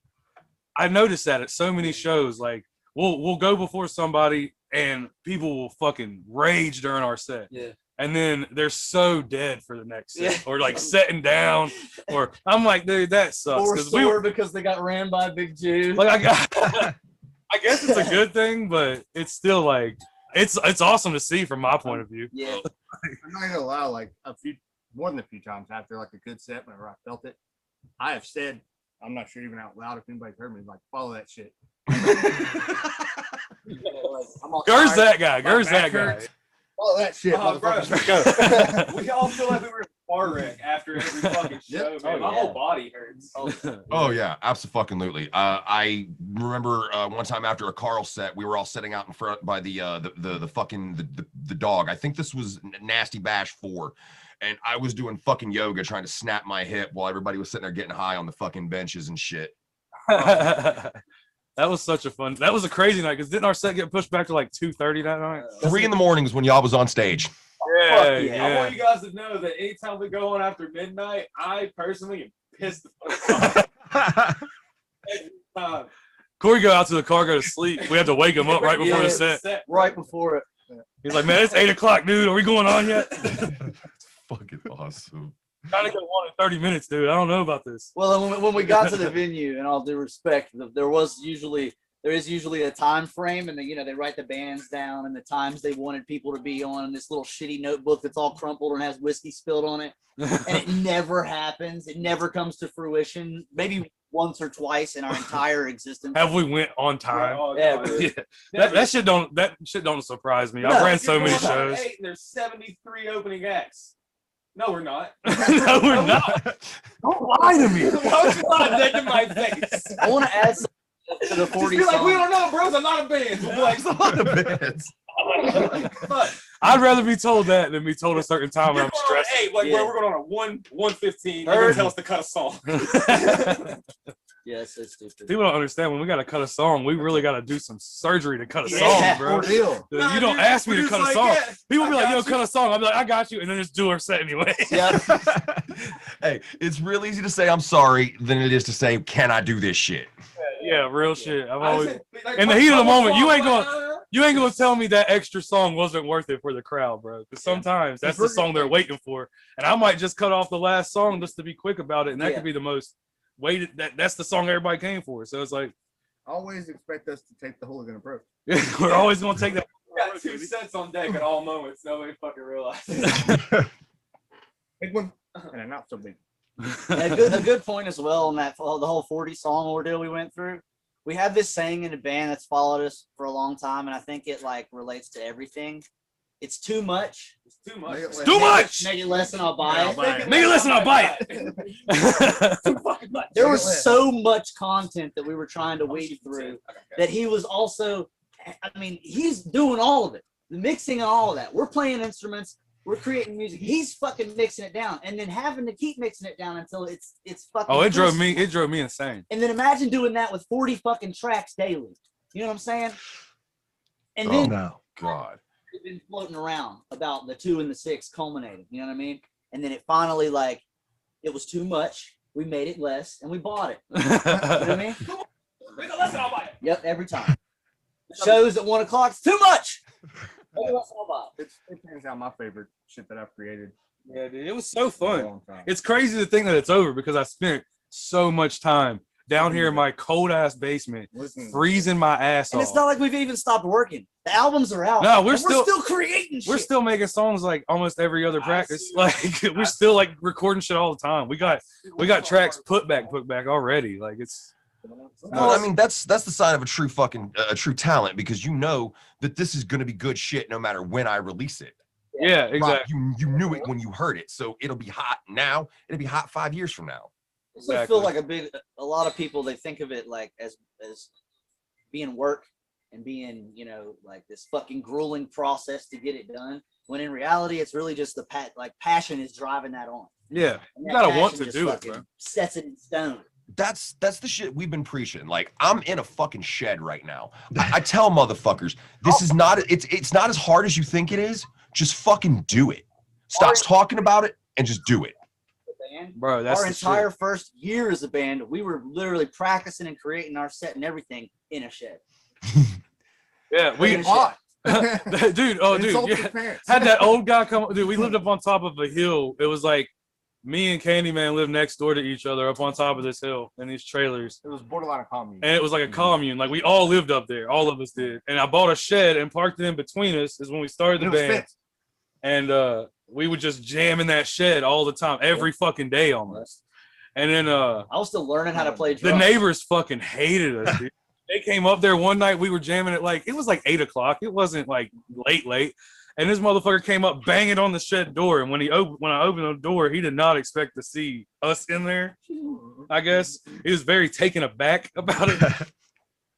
[SPEAKER 4] I noticed that at so many shows. Like we'll go before somebody, and people will fucking rage during our set.
[SPEAKER 5] Yeah.
[SPEAKER 4] And then they're so dead for the next set, or like sitting down, or I'm like, dude, that sucks.
[SPEAKER 5] Or sore because they got ran by Big Jude.
[SPEAKER 4] Like I guess it's a good thing, but it's still like it's awesome to see from my point of view.
[SPEAKER 5] Yeah.
[SPEAKER 6] I'm not gonna lie, like more than a few times after like a good set, whenever I felt it, I have said, I'm not sure even out loud if anybody's heard me, like follow that shit.
[SPEAKER 4] Gur's that guy. Gur's that guy.
[SPEAKER 6] Follow that shit,
[SPEAKER 3] Bro,
[SPEAKER 6] motherfucker.
[SPEAKER 3] we all feel like we were in a car wreck after every fucking show, man. My whole body hurts.
[SPEAKER 1] Oh yeah, absolutely. I remember one time after a Carl set, we were all sitting out in front by the fucking the dog. I think this was Nasty Bash 4, and I was doing fucking yoga trying to snap my hip while everybody was sitting there getting high on the fucking benches and shit.
[SPEAKER 4] That was such a fun. That was a crazy night because didn't our set get pushed back to like 2:30 that night?
[SPEAKER 1] 3 in the morning is when y'all was on stage.
[SPEAKER 3] I want you guys to know that anytime we go on after midnight, I personally am pissed the fuck off. Every time.
[SPEAKER 4] Corey go out to the car, go to sleep. We have to wake him up right before the set.
[SPEAKER 5] Right before it.
[SPEAKER 4] He's like, man, it's 8 o'clock, dude. Are we going on yet?
[SPEAKER 1] Fucking awesome.
[SPEAKER 4] Trying to go on in 30 minutes, dude. I don't know about this.
[SPEAKER 5] Well, when we got to the venue, in all due respect, there is usually a time frame, and they write the bands down and the times they wanted people to be on this little shitty notebook that's all crumpled and has whiskey spilled on it, and it never happens. It never comes to fruition. Maybe once or twice in our entire existence.
[SPEAKER 4] Have we went on time?
[SPEAKER 5] Yeah.
[SPEAKER 4] That shit don't surprise me. I've ran so many shows.
[SPEAKER 3] There's 73 opening acts. No, we're not.
[SPEAKER 4] No, we're not. Don't lie to me.
[SPEAKER 3] Don't lie dead to my face.
[SPEAKER 5] I want to add something to the 40
[SPEAKER 3] Just be like,
[SPEAKER 5] songs.
[SPEAKER 3] we don't know, bros. I'm not a band. We'll be like,
[SPEAKER 1] There's a lot of bands.
[SPEAKER 4] I'd rather be told that than be told a certain time when I'm stressed.
[SPEAKER 3] Hey, like
[SPEAKER 5] Yeah.
[SPEAKER 3] we're going on a 1:15. They're gonna tell us to cut a song.
[SPEAKER 5] Yes, it's stupid.
[SPEAKER 4] People don't understand when we gotta cut a song, we really gotta do some surgery to cut a
[SPEAKER 5] Yeah.
[SPEAKER 4] song, bro.
[SPEAKER 6] Ordeal.
[SPEAKER 4] Dude,
[SPEAKER 3] Nah,
[SPEAKER 4] you don't
[SPEAKER 3] dude,
[SPEAKER 4] ask me to
[SPEAKER 3] we're
[SPEAKER 4] cut a
[SPEAKER 3] just
[SPEAKER 4] song.
[SPEAKER 3] like, yeah,
[SPEAKER 4] People
[SPEAKER 3] I
[SPEAKER 4] be like,
[SPEAKER 3] got
[SPEAKER 4] yo,
[SPEAKER 3] you.
[SPEAKER 4] cut a song. I'm like, I got you, and then just do our set anyway.
[SPEAKER 5] Yeah.
[SPEAKER 1] Hey, it's real easy to say I'm sorry than it is to say, can I do this shit?
[SPEAKER 4] Yeah, real shit. I've
[SPEAKER 3] I
[SPEAKER 4] always
[SPEAKER 3] said, like,
[SPEAKER 4] in the heat of the moment, you ain't
[SPEAKER 3] going.
[SPEAKER 4] gonna tell me that extra song wasn't worth it for the crowd, bro. Because sometimes that's the song they're waiting for, and I might just cut off the last song just to be quick about it, and that
[SPEAKER 5] Yeah.
[SPEAKER 4] could be the most waited. That's the song everybody came for. So it's like
[SPEAKER 6] Always expect us to take the hooligan approach.
[SPEAKER 4] we're always gonna take that.
[SPEAKER 3] We got 2 sets on deck at all moments. Nobody fucking realizes.
[SPEAKER 6] Big one and a not so big.
[SPEAKER 5] A good point as well on that the whole 40 song ordeal we went through. We have this saying in the band that's followed us for a long time, and I think it like relates to everything. It's too much.
[SPEAKER 3] It's too much.
[SPEAKER 4] It's too much.
[SPEAKER 5] Make it less and I'll buy it.
[SPEAKER 4] Make it less and I'll buy it.
[SPEAKER 3] Too fucking much.
[SPEAKER 5] There was so much content that we were trying to weed through that he was also, I mean, he's doing all of it, the mixing and all of that. We're playing instruments, we're creating music. He's fucking mixing it down, and then having to keep mixing it down until it's fucking.
[SPEAKER 4] Oh, it drove
[SPEAKER 5] crisp.
[SPEAKER 4] me insane.
[SPEAKER 5] And then imagine doing that with 40 fucking tracks daily. You know what I'm saying? And then
[SPEAKER 2] no.
[SPEAKER 1] God.
[SPEAKER 5] it's been floating around about the 2 and the 6 culminating. You know what I mean? And then it finally it was too much. We made it less, and we bought it. You know what I mean?
[SPEAKER 3] Make it less and I'll buy it.
[SPEAKER 5] Yep, every time. Shows at 1 o'clock. It's too much. Make it less and I'll buy it.
[SPEAKER 6] It turns out my favorite shit that I've created
[SPEAKER 4] Yeah, dude, it was so
[SPEAKER 6] for a
[SPEAKER 4] fun.
[SPEAKER 6] long time.
[SPEAKER 4] It's crazy to think that it's over because I spent so much time down here in my cold ass basement,
[SPEAKER 6] Listen,
[SPEAKER 4] freezing my ass
[SPEAKER 5] And
[SPEAKER 4] off.
[SPEAKER 5] it's not like we've even stopped working. The albums are out.
[SPEAKER 4] No, we're
[SPEAKER 5] and
[SPEAKER 4] still-
[SPEAKER 5] creating shit.
[SPEAKER 4] We're still making songs like almost every other
[SPEAKER 3] I
[SPEAKER 4] practice.
[SPEAKER 3] see.
[SPEAKER 4] Like we're still like recording shit all the time. We got tracks put back already. Like it's
[SPEAKER 1] Well, I mean, that's the sign of a true fucking a true talent, because you know that this is gonna be good shit no matter when I release it.
[SPEAKER 4] yeah,
[SPEAKER 1] Right,
[SPEAKER 4] exactly.
[SPEAKER 1] you knew it when you heard it, so it'll be hot now. It'll be hot 5 years from now.
[SPEAKER 5] I also
[SPEAKER 4] Exactly.
[SPEAKER 5] feel like a lot of people, they think of it like as being work and being, like this fucking grueling process to get it done. When in reality, it's really just passion is driving that on.
[SPEAKER 4] Yeah,
[SPEAKER 5] And
[SPEAKER 4] you
[SPEAKER 5] that
[SPEAKER 4] gotta want
[SPEAKER 5] passion
[SPEAKER 4] to
[SPEAKER 5] just
[SPEAKER 4] do it,
[SPEAKER 5] fucking
[SPEAKER 4] bro.
[SPEAKER 5] Sets it in stone.
[SPEAKER 1] that's the shit we've been preaching. Like, I'm in a fucking shed right now. I tell motherfuckers, this is not, it's not as hard as you think it is. Just fucking do it. Stop talking about it and just do it.
[SPEAKER 4] Bro, that's
[SPEAKER 5] our
[SPEAKER 4] the
[SPEAKER 5] entire
[SPEAKER 4] shit.
[SPEAKER 5] first year as a band, we were literally practicing and creating our set and everything in a shed.
[SPEAKER 4] Yeah, we
[SPEAKER 5] Hot.
[SPEAKER 4] dude. Oh, dude,
[SPEAKER 6] Insult
[SPEAKER 4] yeah.
[SPEAKER 6] your parents.
[SPEAKER 4] Had that old guy come. Dude, we lived up on top of a hill. It was like me and Candyman lived next door to each other up on top of this hill in these trailers.
[SPEAKER 6] It was borderline a commune.
[SPEAKER 4] And it was like a commune. Like, we all lived up there. All of us did. And I bought a shed and parked it in between us is when we started the
[SPEAKER 6] It was
[SPEAKER 4] band.
[SPEAKER 6] fenced.
[SPEAKER 4] And we would just jam in that shed all the time, every fucking day almost. And then
[SPEAKER 5] I was still learning how to play
[SPEAKER 4] the
[SPEAKER 5] drums.
[SPEAKER 4] neighbors fucking hated us, dude. They came up there one night, we were jamming it like, it was like 8 o'clock. It wasn't like late. And this motherfucker came up banging on the shed door. And when I opened the door, he did not expect to see us in there, I guess. He was very taken aback about it.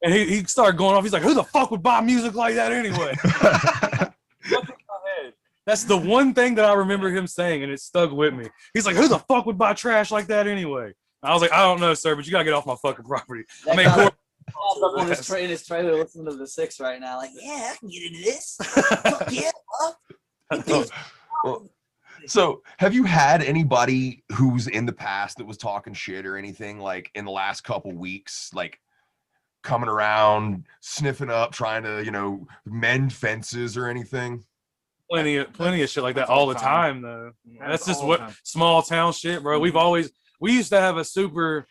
[SPEAKER 4] And he started going off. He's like, who the fuck would buy music like that anyway? That's the one thing that I remember him saying, and it stuck with me. He's like, who the fuck would buy trash like that anyway? I was like, I don't know, sir, but you gotta get off my fucking property.
[SPEAKER 5] That
[SPEAKER 4] I mean,
[SPEAKER 5] guy-
[SPEAKER 4] Cor-
[SPEAKER 5] up on in his trailer listening to the Six right now. Like, yeah, I can get into this. Fuck yeah,
[SPEAKER 1] Well, so have you had anybody who's in the past that was talking shit or anything like in the last couple weeks, like coming around, sniffing up, trying to, mend fences or anything?
[SPEAKER 4] plenty of shit like that all the time, though. That's just
[SPEAKER 6] all the
[SPEAKER 4] what
[SPEAKER 6] time.
[SPEAKER 4] small town shit, bro. We used to have a super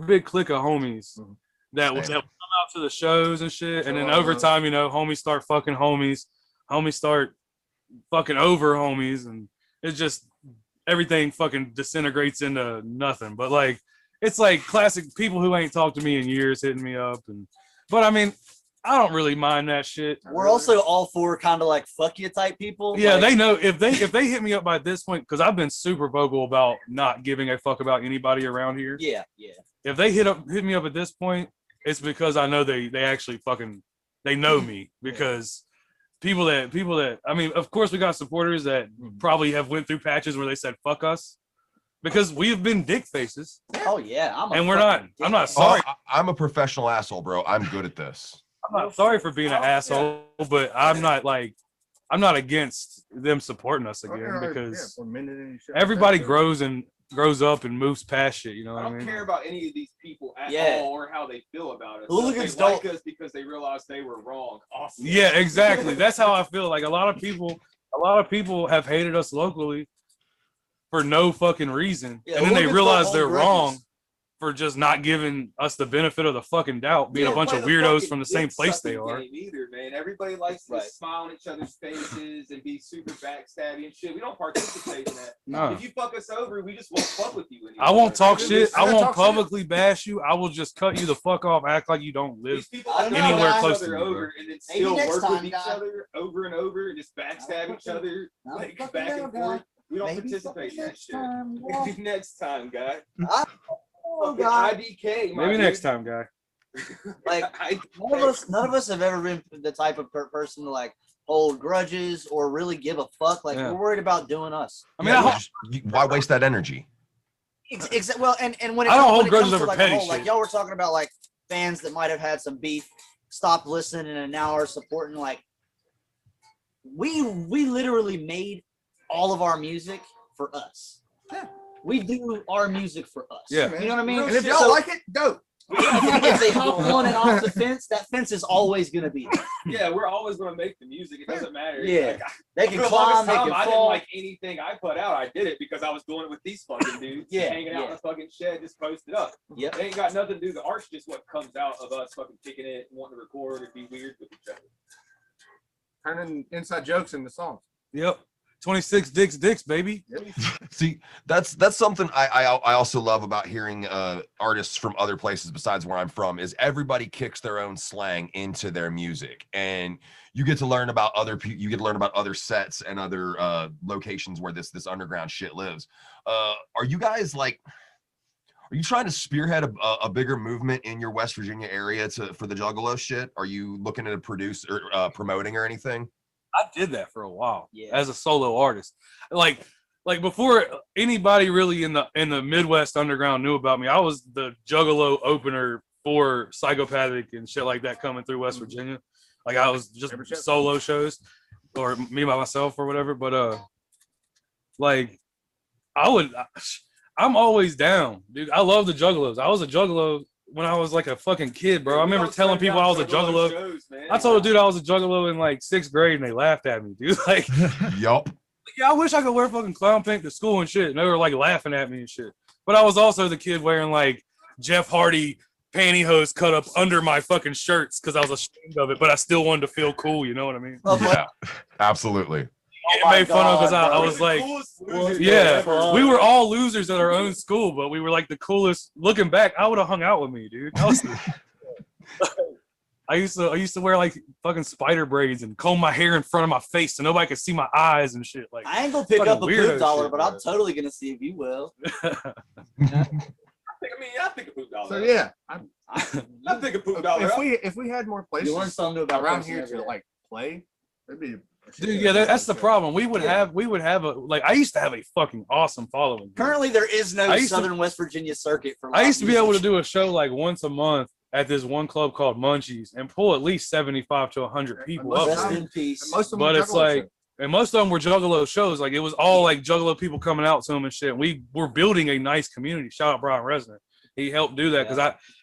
[SPEAKER 4] big clique of homies that would come out to the shows and shit, and then over time, homies start fucking homies start fucking over homies, and it's just everything fucking disintegrates into nothing. But like, it's like classic people who ain't talked to me in years hitting me up, but I mean, I don't really mind that shit.
[SPEAKER 5] We're also all for kind of like fuck you type people.
[SPEAKER 4] Yeah,
[SPEAKER 5] like,
[SPEAKER 4] they know if they hit me up by this point, because I've been super vocal about not giving a fuck about anybody around here.
[SPEAKER 5] Yeah.
[SPEAKER 4] If they hit me up at this point, it's because I know they actually fucking they know me, because people that I mean, of course we got supporters that probably have went through patches where they said fuck us, because we've been dick faces.
[SPEAKER 5] Oh yeah,
[SPEAKER 4] I'm not sorry.
[SPEAKER 1] I'm a professional asshole, bro. I'm good at this.
[SPEAKER 4] I'm not sorry for being an asshole, but I'm not against them supporting us again, because everybody grows up and moves past shit. You know what
[SPEAKER 3] I
[SPEAKER 4] I
[SPEAKER 3] don't
[SPEAKER 4] mean?
[SPEAKER 3] care about any of these people at
[SPEAKER 5] Yeah.
[SPEAKER 3] all or how they feel about us.
[SPEAKER 5] Hooliganz
[SPEAKER 3] They like
[SPEAKER 5] don't-
[SPEAKER 3] us because they realized they were wrong. Awesome.
[SPEAKER 4] Yeah, exactly. That's how I feel. Like a lot of people have hated us locally for no fucking reason,
[SPEAKER 5] Yeah,
[SPEAKER 4] and then they
[SPEAKER 5] Hooliganz
[SPEAKER 4] realize
[SPEAKER 5] don't
[SPEAKER 4] they're
[SPEAKER 5] hold
[SPEAKER 4] wrong
[SPEAKER 5] grudges.
[SPEAKER 4] for just not giving us the benefit of the fucking doubt, being a bunch of weirdos from the same place they are.
[SPEAKER 3] Either, man. Everybody likes to
[SPEAKER 5] Right.
[SPEAKER 3] smile in each other's faces and be super backstabby and shit. We don't participate in that.
[SPEAKER 4] No.
[SPEAKER 3] If you fuck us over, we just won't fuck with you anymore.
[SPEAKER 4] I won't talk
[SPEAKER 3] Like,
[SPEAKER 4] shit. I
[SPEAKER 6] gonna
[SPEAKER 4] won't
[SPEAKER 6] talk shit.
[SPEAKER 4] publicly bash you. I will just cut you the fuck off. Act like you don't live.
[SPEAKER 3] These people
[SPEAKER 5] I don't
[SPEAKER 3] like
[SPEAKER 5] know,
[SPEAKER 4] anywhere
[SPEAKER 5] guys.
[SPEAKER 4] close to
[SPEAKER 3] each
[SPEAKER 4] me,
[SPEAKER 3] other
[SPEAKER 4] bro.
[SPEAKER 3] over and then
[SPEAKER 5] Maybe
[SPEAKER 3] still
[SPEAKER 5] next
[SPEAKER 3] work
[SPEAKER 5] time,
[SPEAKER 3] with each
[SPEAKER 5] guy.
[SPEAKER 3] other over and over and just backstab each other,
[SPEAKER 5] I'll
[SPEAKER 3] like
[SPEAKER 5] fucking
[SPEAKER 3] back
[SPEAKER 5] know,
[SPEAKER 3] and
[SPEAKER 5] guy.
[SPEAKER 3] forth. We don't
[SPEAKER 5] Maybe
[SPEAKER 3] participate in that
[SPEAKER 5] next
[SPEAKER 3] shit.
[SPEAKER 5] time,
[SPEAKER 3] Maybe next time, guy.
[SPEAKER 5] Oh,
[SPEAKER 3] Fucking
[SPEAKER 5] God.
[SPEAKER 3] IDK. my
[SPEAKER 4] Maybe
[SPEAKER 3] dude.
[SPEAKER 4] next time, guy.
[SPEAKER 5] Like, none of us have ever been the type of person to like hold grudges or really give a fuck. Like,
[SPEAKER 4] Yeah.
[SPEAKER 5] we're worried about doing us.
[SPEAKER 4] I mean,
[SPEAKER 1] Why waste that energy?
[SPEAKER 5] Well, and when it
[SPEAKER 4] I don't
[SPEAKER 5] comes-
[SPEAKER 4] hold
[SPEAKER 5] when it
[SPEAKER 4] grudges
[SPEAKER 5] comes to,
[SPEAKER 4] over
[SPEAKER 5] like,
[SPEAKER 4] petty
[SPEAKER 5] like
[SPEAKER 4] shit.
[SPEAKER 5] y'all were talking about like fans that might have had some beef, stopped listening, and now are supporting. Like, we literally made all of our music for us.
[SPEAKER 6] Yeah.
[SPEAKER 5] We do our music for us.
[SPEAKER 4] Yeah.
[SPEAKER 5] You know what I mean?
[SPEAKER 6] And if y'all
[SPEAKER 5] So-
[SPEAKER 6] like it, dope.
[SPEAKER 5] if they hop on and off the fence, that fence is always gonna be there.
[SPEAKER 3] Yeah, we're always gonna make the music. It doesn't matter.
[SPEAKER 5] Yeah.
[SPEAKER 3] Like,
[SPEAKER 5] They
[SPEAKER 3] for
[SPEAKER 5] can
[SPEAKER 3] the
[SPEAKER 5] climb,
[SPEAKER 3] longest
[SPEAKER 5] they
[SPEAKER 3] time,
[SPEAKER 5] can
[SPEAKER 3] I didn't
[SPEAKER 5] fall.
[SPEAKER 3] like anything I put out. I did it because I was doing it with these fucking dudes.
[SPEAKER 5] Yeah,
[SPEAKER 3] Hanging out in
[SPEAKER 5] yeah.
[SPEAKER 3] the fucking shed, just post it up.
[SPEAKER 5] Yep.
[SPEAKER 3] It ain't got nothing to do. The art's just what comes out of us fucking kicking it, wanting to record and be weird with each other.
[SPEAKER 6] Turning inside jokes into songs.
[SPEAKER 4] Yep. 26 dicks, baby.
[SPEAKER 1] See, that's something I also love about hearing artists from other places besides where I'm from is everybody kicks their own slang into their music, and you get to learn about other people. You get to learn about other sets and other locations where this underground shit lives. Are you guys like? Are you trying to spearhead a bigger movement in your West Virginia area for the Juggalo shit? Are you looking to produce or promoting or anything?
[SPEAKER 4] I did that for a while
[SPEAKER 5] Yeah.
[SPEAKER 4] as a solo artist. Like, like before anybody really in the Midwest underground knew about me, I was the Juggalo opener for Psychopathic and shit like that coming through West Virginia. Like I was just solo shows or me by myself or whatever. But like I'm always down, dude. I love the Juggalos. I was a Juggalo when I was like a fucking kid, bro. I remember telling people I was a Juggalo.
[SPEAKER 3] Shows,
[SPEAKER 4] I told a dude I was a Juggalo in like 6th grade and they laughed at me, dude. Like,
[SPEAKER 1] Yup.
[SPEAKER 4] yeah, I wish I could wear fucking clown pink to school and shit. And they were like laughing at me and shit. But I was also the kid wearing like Jeff Hardy pantyhose cut up under my fucking shirts because I was ashamed of it, but I still wanted to feel cool. You know what I mean?
[SPEAKER 1] Yeah, absolutely.
[SPEAKER 4] Getting made fun of because I was like, yeah, we were all losers at our own school, but we were like the coolest. Looking back, I would have hung out with me, dude. I used to wear like fucking spider braids and comb my hair in front of my face so nobody could see my eyes and shit. Like
[SPEAKER 5] I ain't gonna pick up a
[SPEAKER 4] weirdo
[SPEAKER 5] poop dollar,
[SPEAKER 4] shit,
[SPEAKER 5] but I'm totally gonna see if you will.
[SPEAKER 3] I think a poop dollar.
[SPEAKER 6] So yeah,
[SPEAKER 3] I think a poop dollar.
[SPEAKER 6] if we had more places
[SPEAKER 5] You learn something about
[SPEAKER 6] around
[SPEAKER 5] person
[SPEAKER 6] here
[SPEAKER 5] every
[SPEAKER 6] to
[SPEAKER 5] day.
[SPEAKER 6] like play, it'd be.
[SPEAKER 4] Dude, yeah, that's the problem. We would have a like. I used to have a fucking awesome following. Dude.
[SPEAKER 5] Currently, there is no
[SPEAKER 4] I used to-
[SPEAKER 5] Southern West Virginia circuit for.
[SPEAKER 4] I used to be able to
[SPEAKER 5] music.
[SPEAKER 4] do a show like once a month at this one club called Munchies and pull at least 75 to 100 people up.
[SPEAKER 5] Rest in peace.
[SPEAKER 6] Most of them
[SPEAKER 4] But
[SPEAKER 6] were
[SPEAKER 4] it's
[SPEAKER 6] Juggalo
[SPEAKER 4] like,
[SPEAKER 6] shows.
[SPEAKER 4] and most of them were Juggalo shows. Like it was all like Juggalo people coming out to them and shit. And we were building a nice community. Shout out Brian Resnick. He helped do that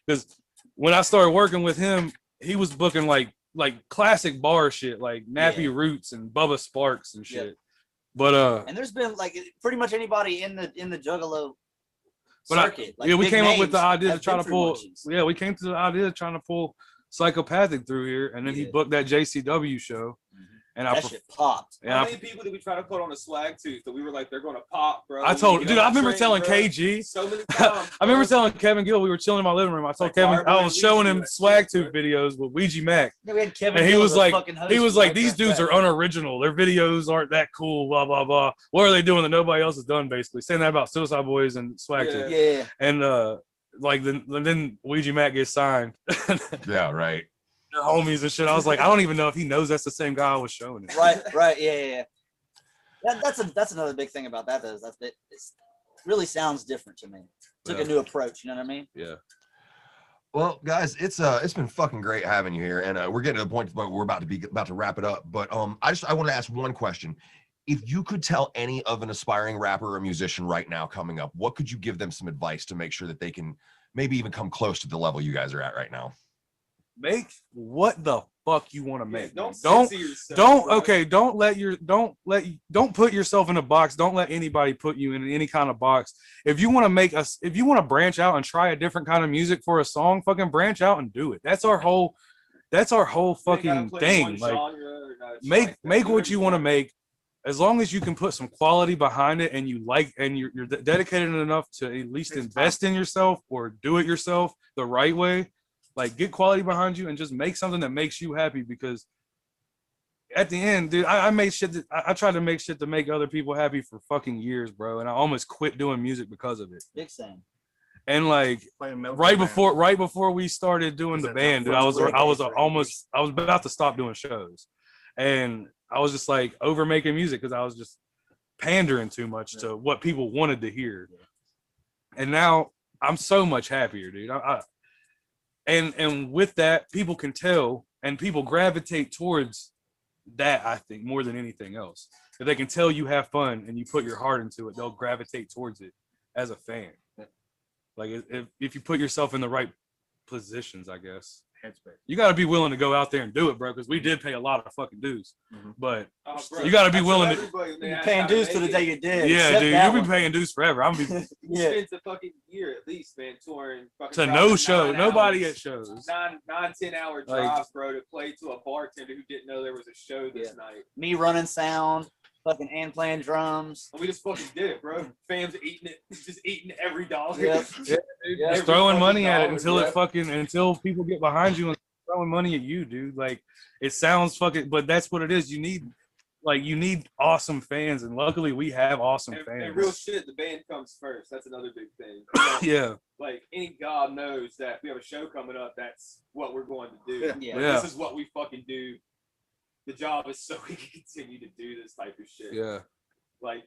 [SPEAKER 4] because when I started working with him, he was booking like classic bar shit, like Nappy Roots and Bubba Sparks and shit.
[SPEAKER 5] Yep.
[SPEAKER 4] But
[SPEAKER 5] And there's been like pretty much anybody in the Juggalo
[SPEAKER 4] But
[SPEAKER 5] circuit. Like,
[SPEAKER 4] yeah, we
[SPEAKER 5] big
[SPEAKER 4] came up with the
[SPEAKER 5] names
[SPEAKER 4] idea to
[SPEAKER 5] have
[SPEAKER 4] try
[SPEAKER 5] been
[SPEAKER 4] to
[SPEAKER 5] through
[SPEAKER 4] pull.
[SPEAKER 5] Munchies.
[SPEAKER 4] Yeah, we came to the idea of trying to pull Psychopathic through here, and then he
[SPEAKER 5] Yeah.
[SPEAKER 4] booked that JCW show, and
[SPEAKER 5] That shit popped.
[SPEAKER 3] How
[SPEAKER 4] I
[SPEAKER 3] many people did we try to put on a swag tooth that we were like, they're gonna pop, bro?
[SPEAKER 4] I told,
[SPEAKER 3] We
[SPEAKER 4] dude,
[SPEAKER 3] get
[SPEAKER 4] I
[SPEAKER 3] on the
[SPEAKER 4] remember
[SPEAKER 3] train,
[SPEAKER 4] telling
[SPEAKER 3] bro.
[SPEAKER 4] KG.
[SPEAKER 3] So many times.
[SPEAKER 4] I remember
[SPEAKER 3] bro.
[SPEAKER 4] telling Kevin Gill, we were chilling in my living room. I told
[SPEAKER 3] Like
[SPEAKER 4] Kevin,
[SPEAKER 3] Barbara
[SPEAKER 4] I
[SPEAKER 3] and
[SPEAKER 4] was showing
[SPEAKER 3] Ouija,
[SPEAKER 4] him
[SPEAKER 3] that
[SPEAKER 4] swag
[SPEAKER 3] shit,
[SPEAKER 4] tooth
[SPEAKER 3] bro.
[SPEAKER 4] videos with Ouija Mac.
[SPEAKER 5] Yeah, we had Kevin
[SPEAKER 4] And he
[SPEAKER 5] Gill
[SPEAKER 4] was
[SPEAKER 5] as a
[SPEAKER 4] like,
[SPEAKER 5] fucking host
[SPEAKER 4] he was
[SPEAKER 5] for
[SPEAKER 4] like,
[SPEAKER 5] Right
[SPEAKER 4] these
[SPEAKER 5] Back
[SPEAKER 4] dudes
[SPEAKER 5] Back.
[SPEAKER 4] are unoriginal. Their videos aren't that cool. Blah blah blah. What are they doing that nobody else has done? Basically, saying that about Suicide Boys and Swag
[SPEAKER 3] Yeah.
[SPEAKER 4] Tooth.
[SPEAKER 5] Yeah.
[SPEAKER 4] And like then Ouija Mac gets signed.
[SPEAKER 1] Yeah, right.
[SPEAKER 4] They're homies and shit. I was like, I don't even know if he knows that's the same guy I was showing it.
[SPEAKER 5] Right. Yeah. That's another big thing about that though. Is that it really sounds different to me. Took
[SPEAKER 4] Yeah.
[SPEAKER 5] a new approach. You know what I mean?
[SPEAKER 4] Yeah.
[SPEAKER 1] Well, guys, it's been fucking great having you here, and we're getting to the point where we're about to wrap it up. But I want to ask one question. If you could tell any of an aspiring rapper or musician right now coming up, what could you give them some advice to make sure that they can maybe even come close to the level you guys are at right now?
[SPEAKER 4] Make what the fuck you want to make.
[SPEAKER 3] Don't
[SPEAKER 4] Don't
[SPEAKER 3] censor yourself,
[SPEAKER 4] don't
[SPEAKER 3] bro.
[SPEAKER 4] okay, don't put yourself in a box. Don't let anybody put you in any kind of box. If you want to branch out and try a different kind of music for a song, fucking branch out and do it. That's our whole
[SPEAKER 3] You ain't gotta
[SPEAKER 4] fucking
[SPEAKER 3] play
[SPEAKER 4] thing.
[SPEAKER 3] one
[SPEAKER 4] Like
[SPEAKER 3] genre or no shit
[SPEAKER 4] make
[SPEAKER 3] like that.
[SPEAKER 4] make
[SPEAKER 3] Do
[SPEAKER 4] what you want to make. As long as you can put some quality behind it and you like and you're dedicated enough to at least invest in yourself or do it yourself the right way, like get quality behind you and just make something that makes you happy. Because at the end, dude, I made shit I tried to make shit to make other people happy for fucking years, bro, and I almost quit doing music because of it.
[SPEAKER 5] Big thing.
[SPEAKER 4] And like
[SPEAKER 6] Playing metal
[SPEAKER 4] right
[SPEAKER 6] band.
[SPEAKER 4] before we started doing the
[SPEAKER 6] that
[SPEAKER 4] band, dude,
[SPEAKER 6] not
[SPEAKER 4] I was
[SPEAKER 6] fun?
[SPEAKER 4] about to stop doing shows, and I was just like over making music because I was just pandering too much to what people wanted to hear. And now I'm so much happier, dude. And with that, people can tell and people gravitate towards that, I think, more than anything else. If they can tell you have fun and you put your heart into it, they'll gravitate towards it as a fan. Like if you put yourself in the right positions, I guess.
[SPEAKER 6] Headspace.
[SPEAKER 4] You got to be willing to go out there and do it, bro, because we did pay a lot of fucking dues. But
[SPEAKER 3] Oh, bro,
[SPEAKER 4] you got to be
[SPEAKER 3] I tell
[SPEAKER 4] willing to.
[SPEAKER 3] everybody when they
[SPEAKER 5] You're
[SPEAKER 3] ask
[SPEAKER 5] paying
[SPEAKER 3] how to
[SPEAKER 5] dues to the
[SPEAKER 3] make
[SPEAKER 5] day
[SPEAKER 3] it,
[SPEAKER 5] you did.
[SPEAKER 4] Yeah,
[SPEAKER 5] except
[SPEAKER 4] dude,
[SPEAKER 5] that
[SPEAKER 4] you'll be
[SPEAKER 5] one.
[SPEAKER 4] paying dues forever. I'm be
[SPEAKER 3] You
[SPEAKER 5] Yeah.
[SPEAKER 3] spend a fucking year at least, man, touring. Fucking
[SPEAKER 4] to
[SPEAKER 3] driving
[SPEAKER 4] no show,
[SPEAKER 3] 9
[SPEAKER 4] nobody
[SPEAKER 3] hours,
[SPEAKER 4] at shows.
[SPEAKER 3] 10-hour
[SPEAKER 4] Like-
[SPEAKER 3] drives, bro, to play to a bartender who didn't know there was a show this night.
[SPEAKER 5] Me running sound, fucking and playing drums.
[SPEAKER 3] And we just fucking did it, bro. Fans eating it, just eating every dollar.
[SPEAKER 5] Yep.
[SPEAKER 3] Every
[SPEAKER 4] Just throwing
[SPEAKER 3] fucking
[SPEAKER 4] money at it
[SPEAKER 3] dollar,
[SPEAKER 4] until
[SPEAKER 3] bro.
[SPEAKER 4] it fucking until people get behind you and throwing money at you, dude. Like it sounds fucking, but that's what it is. You need awesome fans, and luckily we have awesome
[SPEAKER 3] And
[SPEAKER 4] fans.
[SPEAKER 3] real shit, the band comes first. That's another big thing.
[SPEAKER 4] Yeah,
[SPEAKER 3] Like any god knows that we have a show coming up. That's what we're going to do.
[SPEAKER 5] Yeah.
[SPEAKER 3] Like,
[SPEAKER 4] Yeah.
[SPEAKER 3] This is what we fucking do. The job is so we can continue to do this type of shit.
[SPEAKER 4] yeah.
[SPEAKER 3] Like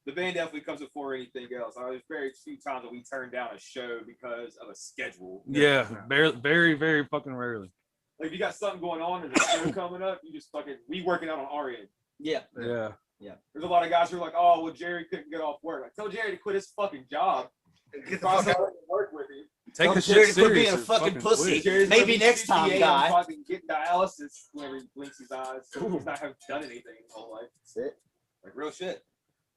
[SPEAKER 3] The band definitely comes before anything else. There's very few times that we turn down a show because of a schedule.
[SPEAKER 4] Yeah, very, very fucking rarely.
[SPEAKER 3] Like if you got something going on and a show coming up, you just fucking we working out on our end.
[SPEAKER 5] Yeah.
[SPEAKER 4] Yeah.
[SPEAKER 3] There's a lot of guys who are like, oh well, Jerry couldn't get off work. Like, tell Jerry to quit his fucking job.
[SPEAKER 6] Get the
[SPEAKER 3] Find
[SPEAKER 6] fuck out.
[SPEAKER 3] somebody to work with him.
[SPEAKER 4] Take the
[SPEAKER 5] Jerry
[SPEAKER 4] shit
[SPEAKER 5] to quit being
[SPEAKER 4] serious.
[SPEAKER 5] a fucking pussy.
[SPEAKER 4] quit.
[SPEAKER 3] Jerry's
[SPEAKER 5] Maybe
[SPEAKER 3] gonna be
[SPEAKER 5] next time,
[SPEAKER 3] 58
[SPEAKER 5] guy.
[SPEAKER 3] and fucking get dialysis whenever he blinks his eyes. So he's not have done anything his whole life.
[SPEAKER 5] That's it.
[SPEAKER 3] Like real shit.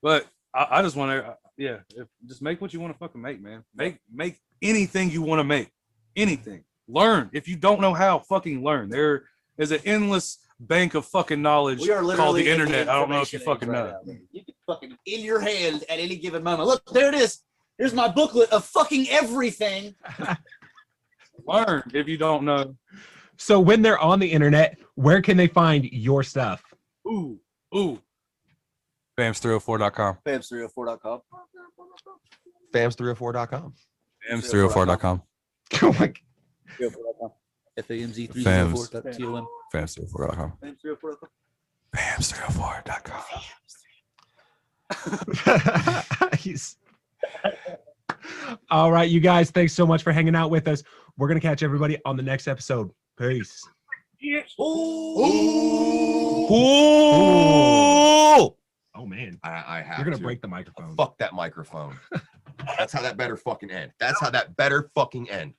[SPEAKER 4] But I just want to, just make what you want to fucking make, man. Make anything you want to make. Anything. Learn. If you don't know how, fucking learn. There is an endless bank of fucking knowledge
[SPEAKER 5] We are
[SPEAKER 4] called
[SPEAKER 5] literally
[SPEAKER 4] the
[SPEAKER 5] in
[SPEAKER 4] internet. I don't know if you
[SPEAKER 5] information
[SPEAKER 4] fucking
[SPEAKER 5] age
[SPEAKER 4] know.
[SPEAKER 5] right now. You can fucking in your hand at any given moment. Look, there it is. Here's my booklet of fucking everything.
[SPEAKER 4] Learn if you don't know.
[SPEAKER 2] So when they're on the internet, where can they find your stuff?
[SPEAKER 4] Ooh. FamZ304.com.
[SPEAKER 5] FamZ304.com.
[SPEAKER 1] FamZ304.com.
[SPEAKER 4] FamZ304.com.
[SPEAKER 2] Oh my God.
[SPEAKER 5] FamZ304.com.
[SPEAKER 4] FamZ304.com.
[SPEAKER 5] FamZ304.com.
[SPEAKER 4] FamZ304.com.
[SPEAKER 2] He's- All right, you guys, thanks so much for hanging out with us. We're going to catch everybody on the next episode. Peace.
[SPEAKER 1] Cool.
[SPEAKER 2] Oh, man.
[SPEAKER 1] I have
[SPEAKER 2] You're going to
[SPEAKER 1] to
[SPEAKER 2] break the microphone.
[SPEAKER 1] Fuck that microphone. That's how that better fucking end. That's how that better fucking end.